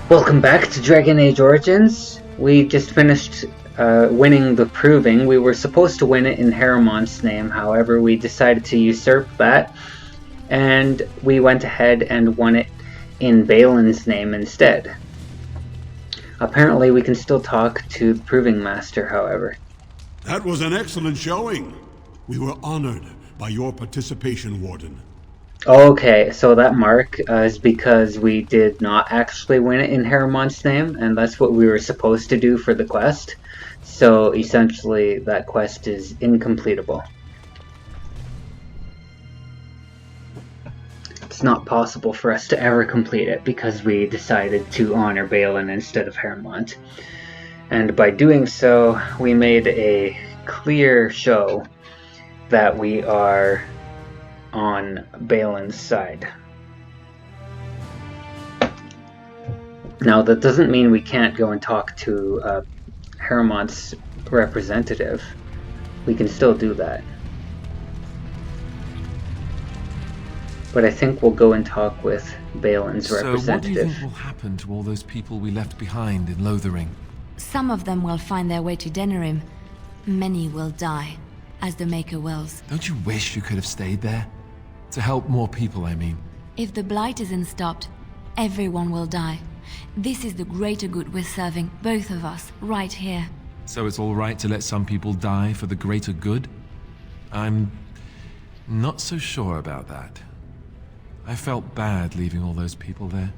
Welcome back to Dragon Age Origins. We just finished winning the Proving. We were supposed to win it in Haramon's name, however we decided to usurp that, and we went ahead and won it in Bhelen's name instead. Apparently we can still talk to the Proving Master, however. That was an excellent showing. We were honored by your participation, Warden. Okay, so that mark is because we did not actually win it in Haramon's name, and that's what we were supposed to do for the quest. So essentially, that quest is incompletable. It's not possible for us to ever complete it because we decided to honor Bhelen instead of Haramont. And by doing so, we made a clear show that we are on Bhelen's side. Now, that doesn't mean we can't go and talk to Haramont's representative. We can still do that. But I think we'll go and talk with Bhelen's representative. So what do you think will happen to all those people we left behind in Lothering? Some of them will find their way to Denerim. Many will die, as the Maker wills. Don't you wish you could have stayed there? To help more people, I mean. If the Blight isn't stopped, everyone will die. This is the greater good we're serving, both of us, right here. So it's all right to let some people die for the greater good? I'm not so sure about that. I felt bad leaving all those people there,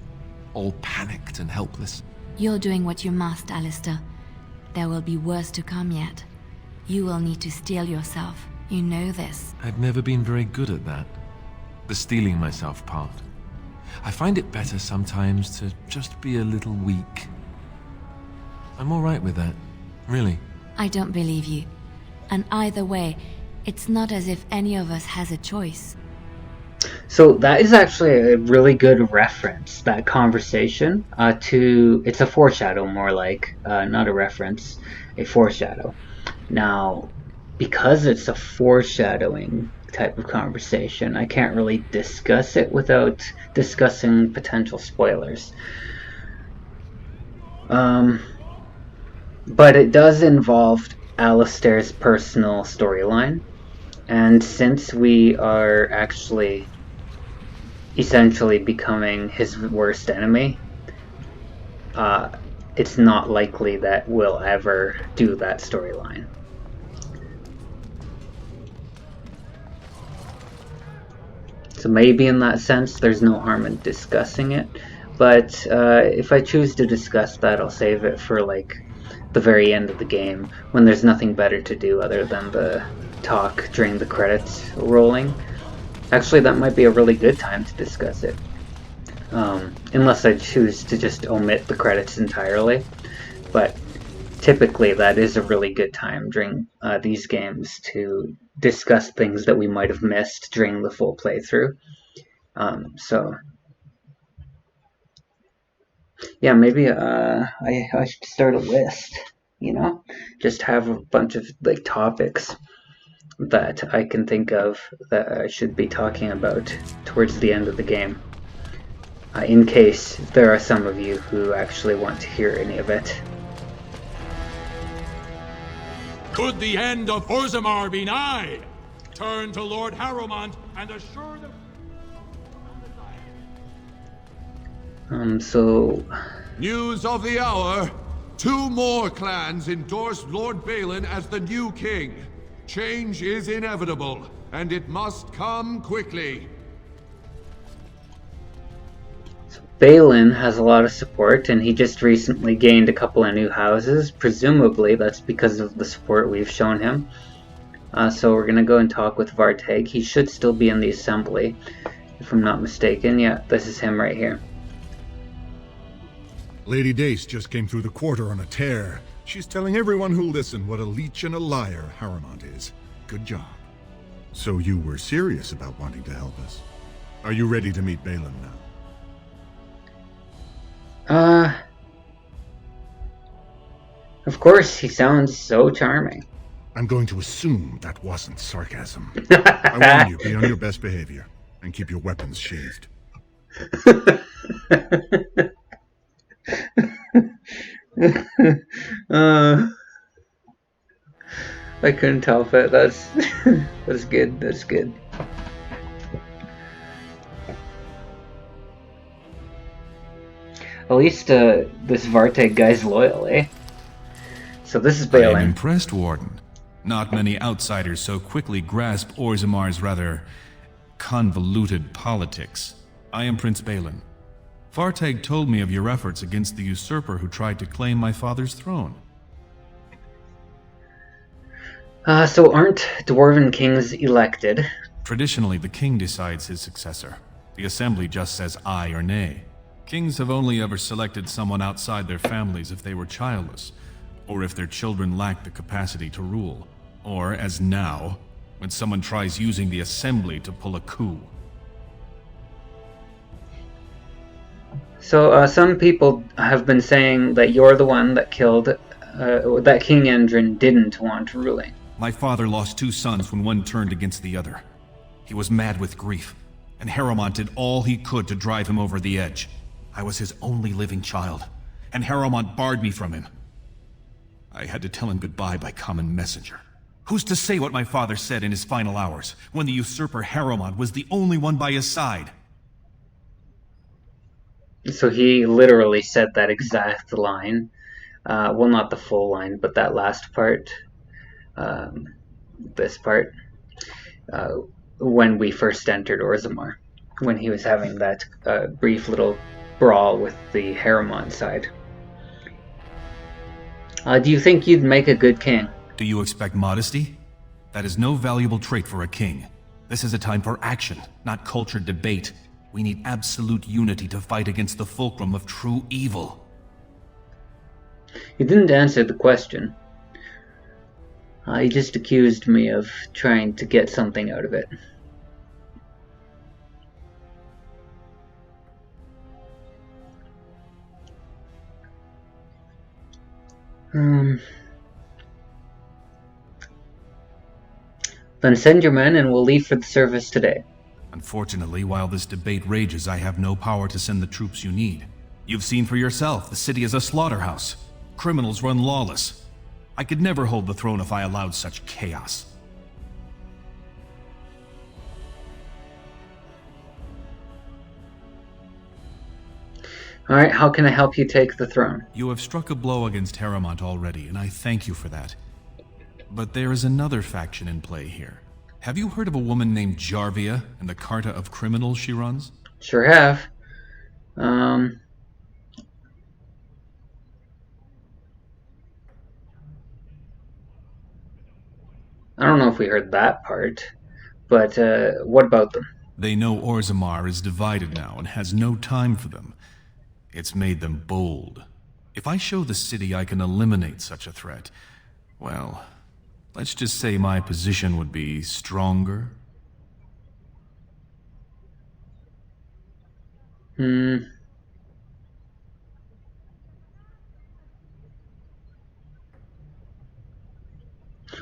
all panicked and helpless. You're doing what you must, Alistair. There will be worse to come yet. You will need to steel yourself. You know this. I've never been very good at that. The steeling myself part. I find it better sometimes to just be a little weak. I'm all right with that, really. I don't believe you. And either way, it's not as if any of us has a choice. So that is actually a really good reference, that conversation, it's a foreshadow more like, not a reference, a foreshadow. Now, because it's a foreshadowing type of conversation, I can't really discuss it without discussing potential spoilers. But it does involve Alistair's personal storyline, and since we are actually essentially becoming his worst enemy, it's not likely that we'll ever do that storyline. So maybe in that sense there's no harm in discussing it, but if I choose to discuss that, I'll save it for like the very end of the game when there's nothing better to do other than the talk during the credits rolling. Actually, that might be a really good time to discuss it, unless I choose to just omit the credits entirely. But typically that is a really good time during these games to discuss things that we might have missed during the full playthrough. So yeah, maybe I should start a list, you know? Just have a bunch of like topics that I can think of that I should be talking about towards the end of the game, in case there are some of you who actually want to hear any of it. Could the end of Orzammar be nigh? Turn to Lord Haramont and assure them. So... News of the hour. 2 more clans endorse Lord Bhelen as the new king. Change is inevitable, and it must come quickly. Bhelen has a lot of support, and he just recently gained a couple of new houses. Presumably that's because of the support we've shown him. So we're gonna go and talk with Varteg. He should still be in the assembly, if I'm not mistaken. Yeah, this is him right here. Lady Dace just came through the quarter on a tear. She's telling everyone who'll listen what a leech and a liar Haramont is. Good job. So you were serious about wanting to help us. Are you ready to meet Bhelen now? Of course, he sounds so charming. I'm going to assume that wasn't sarcasm. I warn you, be on your best behavior, and keep your weapons sheathed. uh, I couldn't help it. That's that's good. That's good. At least this Varteg guy's loyal, eh? So this is I am Bhelen. impressed, Warden. Not many outsiders so quickly grasp Orzamar's rather convoluted politics. I am Prince Bhelen. Varteg told me of your efforts against the usurper who tried to claim my father's throne. So aren't dwarven kings elected? Traditionally, the king decides his successor. The assembly just says aye or nay. Kings have only ever selected someone outside their families if they were childless, or if their children lacked the capacity to rule, or, as now, when someone tries using the assembly to pull a coup. So some people have been saying that you're the one that killed, that King Endrin didn't want ruling. My father lost 2 sons when one turned against the other. He was mad with grief, and Harrowmont did all he could to drive him over the edge. I was his only living child, and Harrowmont barred me from him. I had to tell him goodbye by common messenger. Who's to say what my father said in his final hours, when the usurper Harrowmont was the only one by his side? So he literally said that exact line. Well, not the full line, but that last part. This part. When we first entered Orzammar. When he was having that brief little brawl with the Harrowmont side. Do you think you'd make a good king? Do you expect modesty? That is no valuable trait for a king. This is a time for action, not cultured debate. We need absolute unity to fight against the fulcrum of true evil. You didn't answer the question. You just accused me of trying to get something out of it. Then send your men and we'll leave for the service today. Unfortunately, while this debate rages, I have no power to send the troops you need. You've seen for yourself, the city is a slaughterhouse. Criminals run lawless. I could never hold the throne if I allowed such chaos. Alright, how can I help you take the throne? You have struck a blow against Harrowmont already, and I thank you for that. But there is another faction in play here. Have you heard of a woman named Jarvia and the Carta of Criminals she runs? Sure have. I don't know if we heard that part, but what about them? They know Orzammar is divided now and has no time for them. It's made them bold. If I show the city I can eliminate such a threat, well, let's just say my position would be stronger.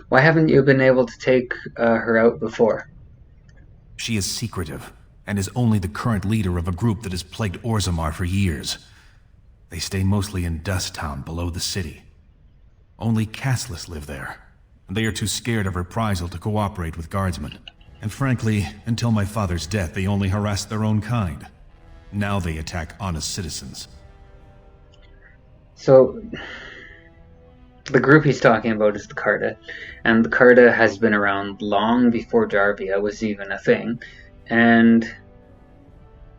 Why haven't you been able to take her out before? She is secretive, and is only the current leader of a group that has plagued Orzammar for years. They stay mostly in Dust Town below the city. Only castless live there, and they are too scared of reprisal to cooperate with guardsmen. And frankly, until my father's death, they only harassed their own kind. Now they attack honest citizens. So, the group he's talking about is the Carta, and the Carta has been around long before Jarvia was even a thing, and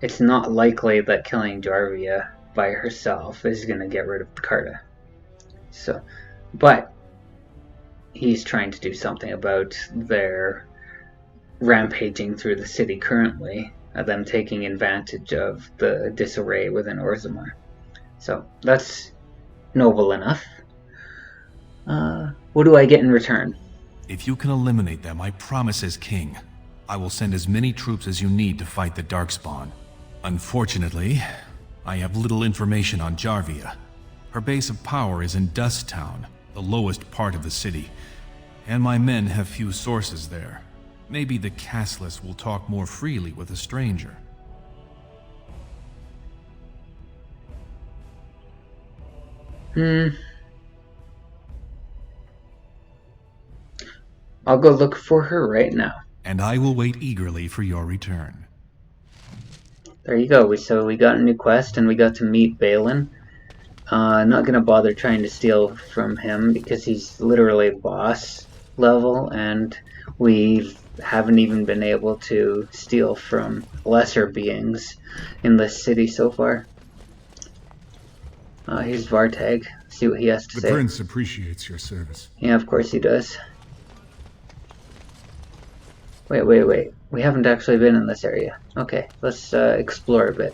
it's not likely that killing Jarvia by herself is going to get rid of the Carta. So, but he's trying to do something about their rampaging through the city currently, them taking advantage of the disarray within Orzammar. So that's noble enough. What do I get in return? If you can eliminate them, I promise as king, I will send as many troops as you need to fight the Darkspawn. Unfortunately, I have little information on Jarvia. Her base of power is in Dust Town, the lowest part of the city, and my men have few sources there. Maybe the castless will talk more freely with a stranger. I'll go look for her right now. And I will wait eagerly for your return. There you go. So we got a new quest, and we got to meet Bhelen. Not gonna bother trying to steal from him because he's literally boss level, and we haven't even been able to steal from lesser beings in this city so far. Here's Vartag. See what he has to say. The prince appreciates your service. Yeah, of course he does. Wait. We haven't actually been in this area. Okay, let's explore a bit.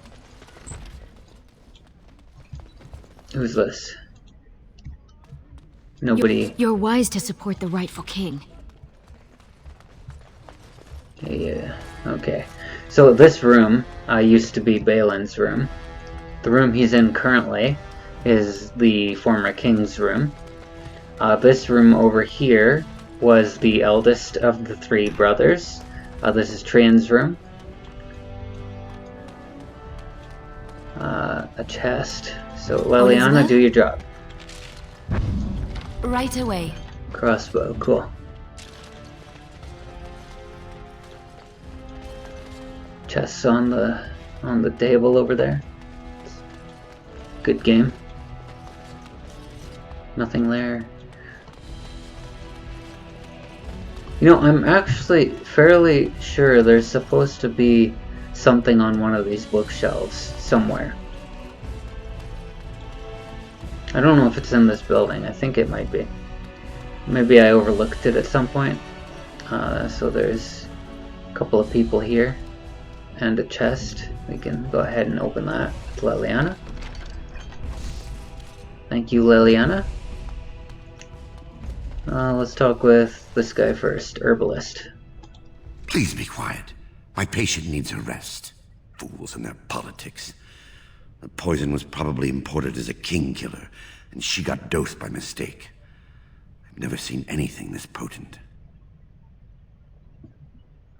Who's this? Nobody. You're wise to support the rightful king. Yeah, okay. So this room used to be Bhelen's room. The room he's in currently is the former king's room. This room over here was the eldest of the three brothers. This is Trian's room. A chest. So Leliana, do your job. Right away. Crossbow, cool. Chests on the table over there. Good game. Nothing there. You know, I'm actually fairly sure there's supposed to be something on one of these bookshelves somewhere. I don't know if it's in this building. I think it might be. Maybe I overlooked it at some point. So there's a couple of people here and a chest. We can go ahead and open that with Leliana. Thank you, Leliana. Let's talk with this guy first, Herbalist. Please be quiet. My patient needs a rest. Fools and their politics. The poison was probably imported as a king killer, and she got dosed by mistake. I've never seen anything this potent.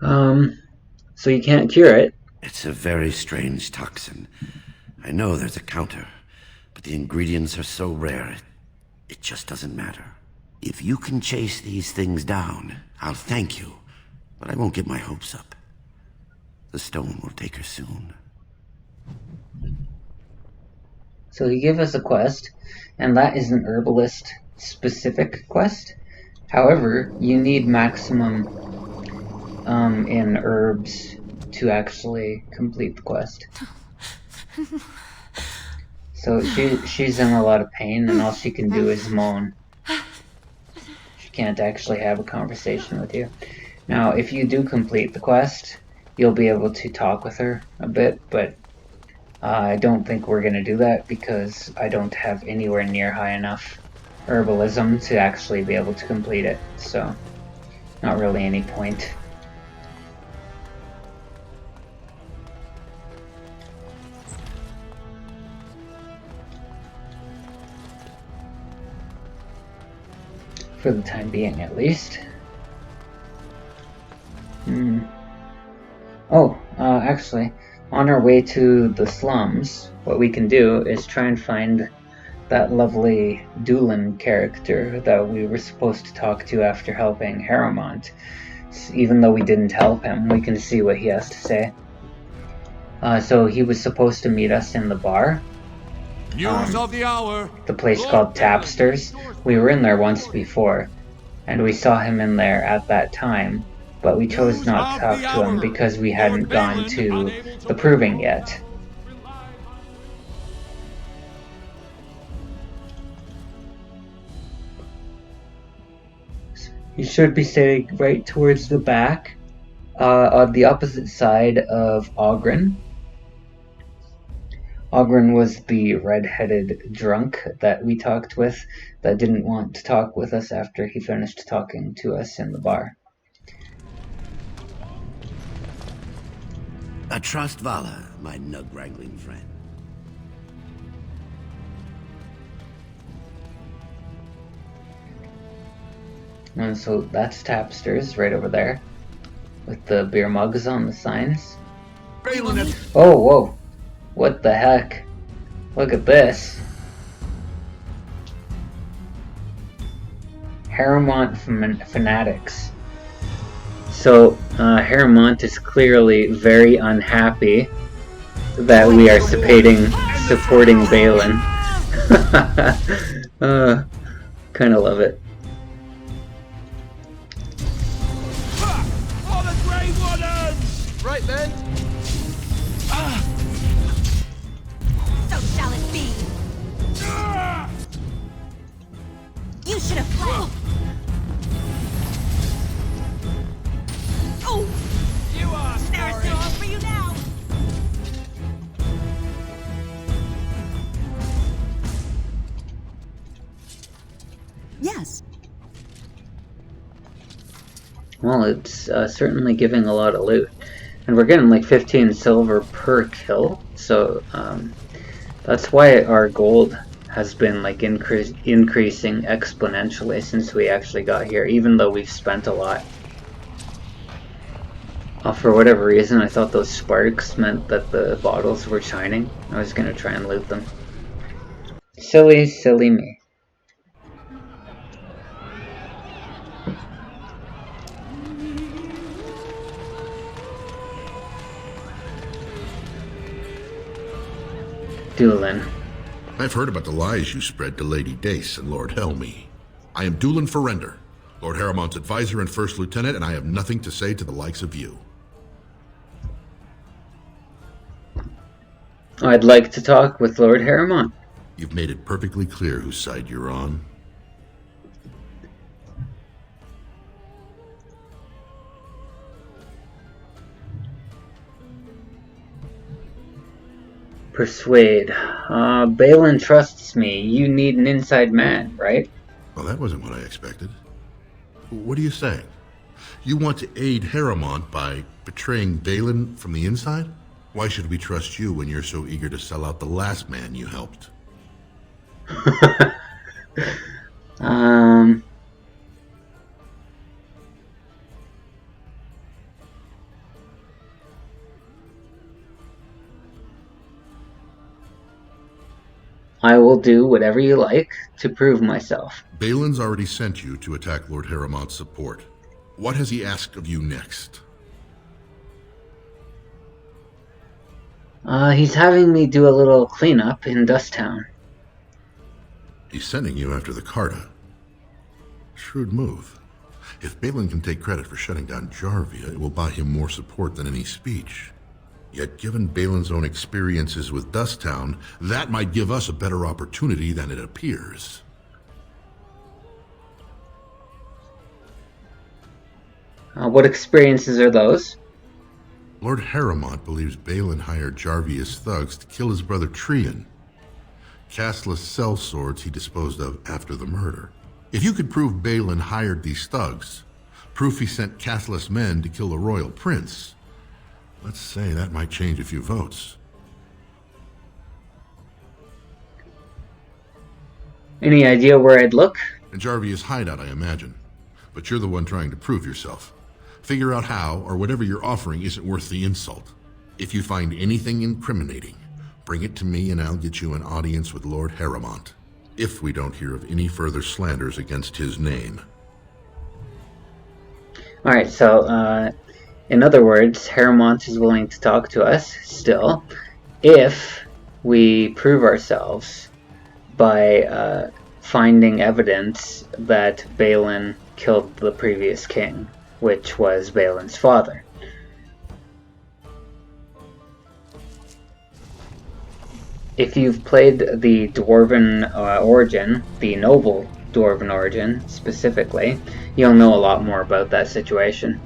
So you can't cure it? It's a very strange toxin. I know there's a counter, but the ingredients are so rare, it just doesn't matter. If you can chase these things down, I'll thank you, but I won't get my hopes up. The stone will take her soon. So he gave us a quest, and that is an herbalist specific quest. However, you need maximum in herbs to actually complete the quest. So she's in a lot of pain, and all she can do is moan. She can't actually have a conversation with you. Now, if you do complete the quest, you'll be able to talk with her a bit, but I don't think we're going to do that because I don't have anywhere near high enough herbalism to actually be able to complete it, so not really any point. For the time being, at least. Actually, on our way to the slums, what we can do is try and find that lovely Doolin character that we were supposed to talk to after helping Harrowmont. Even though we didn't help him, we can see what he has to say. So he was supposed to meet us in the bar. News of the hour. The place called Tapsters. We were in there once before, and we saw him in there at that time, but we chose not to talk to him because we hadn't gone to the Proving yet. You should be sitting right towards the back, on the opposite side of Ogren. Ogren was the red-headed drunk that we talked with that didn't want to talk with us after he finished talking to us in the bar. I trust Vala, my nug-wrangling friend. And so that's Tapsters right over there, with the beer mugs on the signs. Oh, whoa. What the heck? Look at this. Harrowmont fanatics. So Harrowmont is clearly very unhappy that we are supporting Bhelen. Kind of love it. For the Grey Wardens! Right then. So shall it be. You should have fled. Oh! You are There's sorry. no hope for you now. Yes. Well, it's certainly giving a lot of loot. And we're getting like 15 silver per kill, so that's why our gold has been like increasing exponentially since we actually got here, even though we've spent a lot. For whatever reason, I thought those sparks meant that the bottles were shining. I was gonna try and loot them. Silly, silly me. Dulin. I've heard about the lies you spread to Lady Dace and Lord Helmy. I am Dulin Ferrender, Lord Harrowmont's advisor and first lieutenant, and I have nothing to say to the likes of you. I'd like to talk with Lord Harrowmont. You've made it perfectly clear whose side you're on. Persuade. Bhelen trusts me. You need an inside man, right? Well, that wasn't what I expected. What are you saying? You want to aid Harrowmont by betraying Bhelen from the inside? Why should we trust you when you're so eager to sell out the last man you helped? I will do whatever you like to prove myself. Bhelen's already sent you to attack Lord Harrowmont's support. What has he asked of you next? He's having me do a little cleanup in Dusttown. He's sending you after the Carta. Shrewd move. If Bhelen can take credit for shutting down Jarvia, it will buy him more support than any speech. Yet given Bhelen's own experiences with Dusttown, that might give us a better opportunity than it appears. What experiences are those? Lord Harrowmont believes Bhelen hired Jarvia's thugs to kill his brother Trian. Castless sellswords he disposed of after the murder. If you could prove Bhelen hired these thugs, proof he sent Castless men to kill the royal prince, let's say that might change a few votes. Any idea where I'd look? In Jarvia's hideout, I imagine. But you're the one trying to prove yourself. Figure out how, or whatever you're offering isn't worth the insult. If you find anything incriminating, bring it to me and I'll get you an audience with Lord Harrowmont. If we don't hear of any further slanders against his name. Alright, so, in other words, Harrowmont is willing to talk to us, still, if we prove ourselves by, finding evidence that Bhelen killed the previous king, which was Bhelen's father. If you've played the Dwarven origin, the noble Dwarven origin specifically, you'll know a lot more about that situation.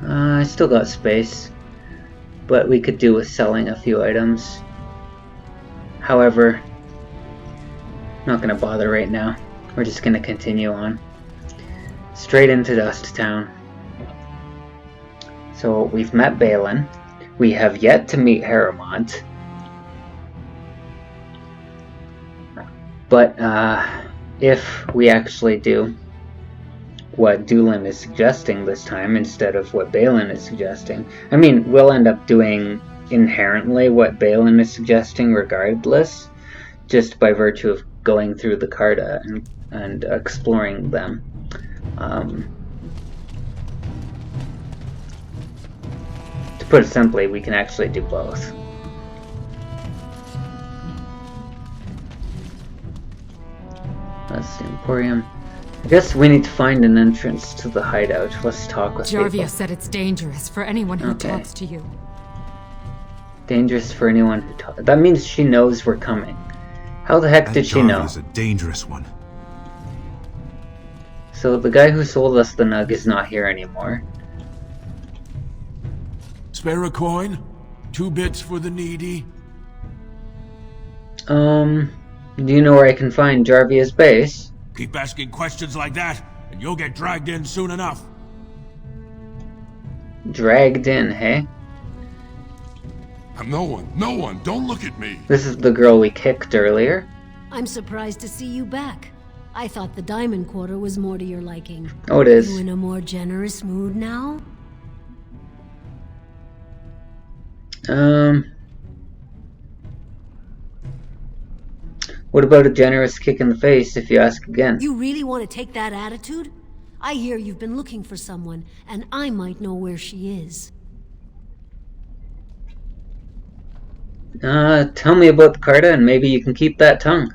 I still got space, but we could do with selling a few items. However, not gonna bother right now. We're just gonna continue on. Straight into Dust Town. So we've met Bhelen. We have yet to meet Harrowmont. But if we actually do what Dulin is suggesting this time instead of what Bhelen is suggesting, I mean, we'll end up doing inherently what Bhelen is suggesting regardless, just by virtue of going through the Carta and exploring them. To put it simply, we can actually do both. That's the Emporium. I guess we need to find an entrance to the hideout. Let's talk with Jarvia people. said it's dangerous for anyone who Okay. talks to you. Dangerous for anyone who talks. That means she knows we're coming. How the heck did she know? Jarvia's a dangerous one. So the guy who sold us the nug is not here anymore. Spare a coin? 2 bits for the needy? Do you know where I can find Jarvia's base? Keep asking questions like that, and you'll get dragged in soon enough. Dragged in, hey? No one, don't look at me. This is the girl we kicked earlier. I'm surprised to see you back. I thought the Diamond Quarter was more to your liking. Oh, it is. You in a more generous mood now? What about a generous kick in the face if you ask again? You really want to take that attitude? I hear you've been looking for someone, and I might know where she is. Tell me about the Carta and maybe you can keep that tongue.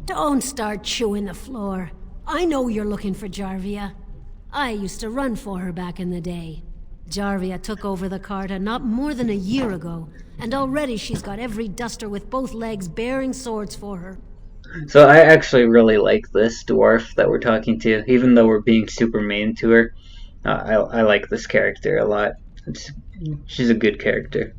Don't start chewing the floor. I know you're looking for Jarvia. I used to run for her back in the day. Jarvia took over the Carta not more than a year ago, and already she's got every duster with both legs bearing swords for her. So I actually really like this dwarf that we're talking to, even though we're being super mean to her. I like this character a lot. She's a good character.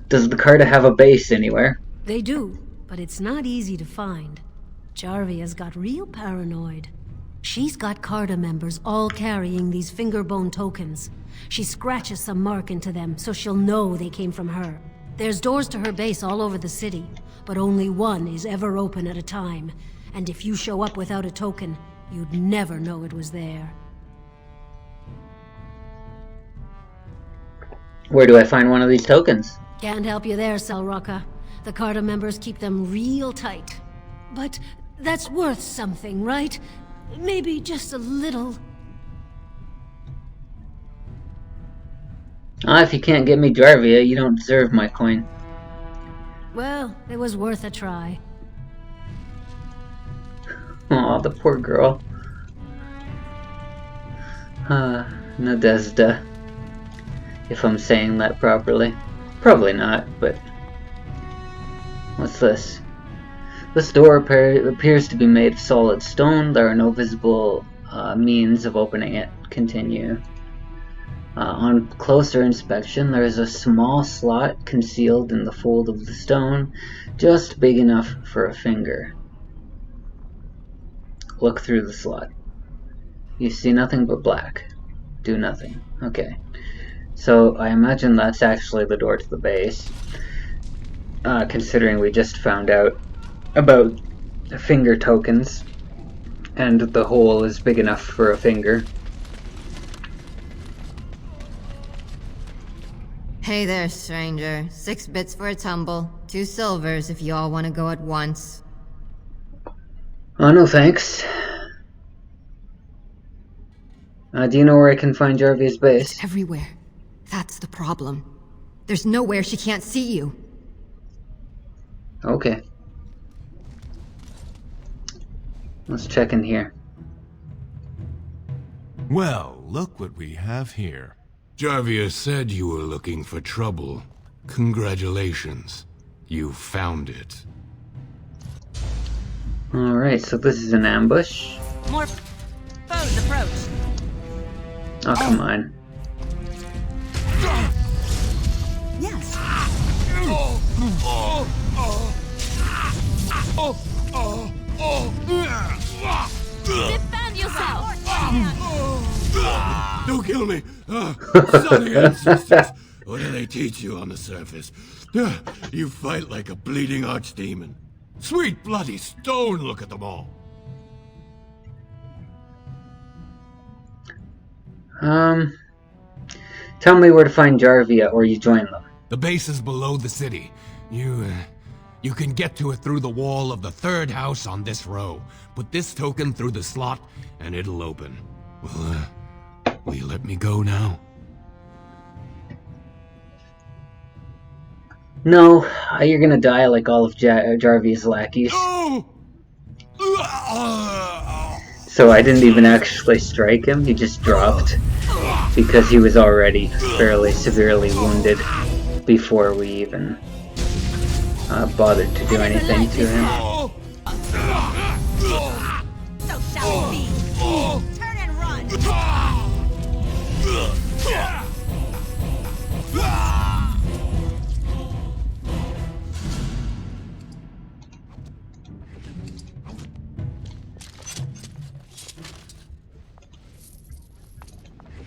Does the Carta have a base anywhere? They do, but it's not easy to find. Jarvia's got real paranoid. She's got Carta members all carrying these fingerbone tokens. She scratches some mark into them so she'll know they came from her. There's doors to her base all over the city, but only one is ever open at a time. And if you show up without a token, you'd never know it was there. Where do I find one of these tokens? Can't help you there, Selrocka. The Carta members keep them real tight. But that's worth something, right? Maybe just a little. If you can't get me Jarvia, you don't deserve my coin. Well, it was worth a try. Aw, the poor girl. Nadezhda. If I'm saying that properly. Probably not, but... What's this? This door appears to be made of solid stone. There are no visible means of opening it. Continue. On closer inspection, there is a small slot concealed in the fold of the stone, just big enough for a finger. Look through the slot. You see nothing but black. Do nothing. Okay. So I imagine that's actually the door to the base. Considering we just found out about finger tokens, and the hole is big enough for a finger. Hey there, stranger. 6 bits for a tumble. 2 silvers if you all want to go at once. Oh, no thanks. Do you know where I can find Jarvia's base? It's everywhere. That's the problem. There's nowhere she can't see you. Okay. Let's check in here. Well, look what we have here. Jarvia said you were looking for trouble. Congratulations. You found it. Alright, so this is an ambush. More foes approach. Oh, come on. Yes. Defend yourself. Don't kill me! Sonny ancestors! What do they teach you on the surface? You fight like a bleeding archdemon. Sweet bloody stone, look at them all. Tell me where to find Jarvia or you join them. The base is below the city. You You can get to it through the wall of the third house on this row. Put this token through the slot, and it'll open. Well, will you let me go now? No, you're gonna die like all of Jarvie's lackeys. No! So I didn't even actually strike him, he just dropped. Because he was already fairly severely wounded before we even bothered to do anything to him. So shall we be. Turn and run.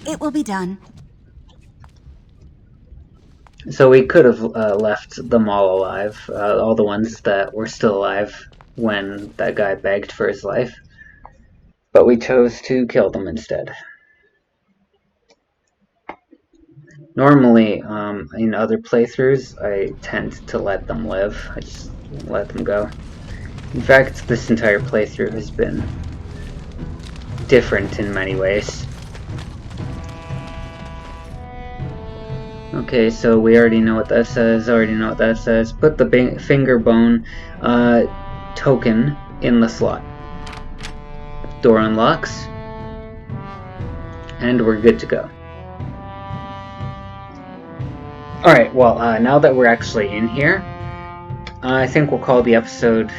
It will be done. So we could have left them all alive, all the ones that were still alive when that guy begged for his life. But we chose to kill them instead. Normally, in other playthroughs, I tend to let them live. I just let them go. In fact, this entire playthrough has been different in many ways. Okay, so we already know what that says, Put the finger bone token in the slot. Door unlocks, and we're good to go. Alright, well, now that we're actually in here, I think we'll call the episode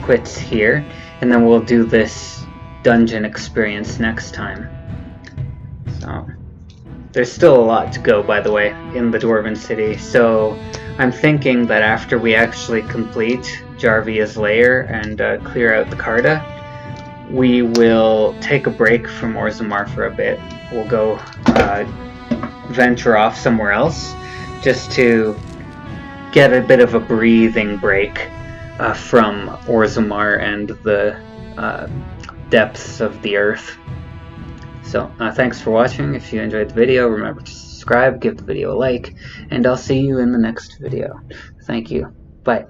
quits here, and then we'll do this dungeon experience next time. So, there's still a lot to go, by the way, in the Dwarven City, so I'm thinking that after we actually complete Jarvia's lair and clear out the Carta, we will take a break from Orzammar for a bit. We'll go venture off somewhere else, just to get a bit of a breathing break from Orzammar and the depths of the earth. So, thanks for watching. If you enjoyed the video, remember to subscribe, give the video a like, and I'll see you in the next video. Thank you. Bye.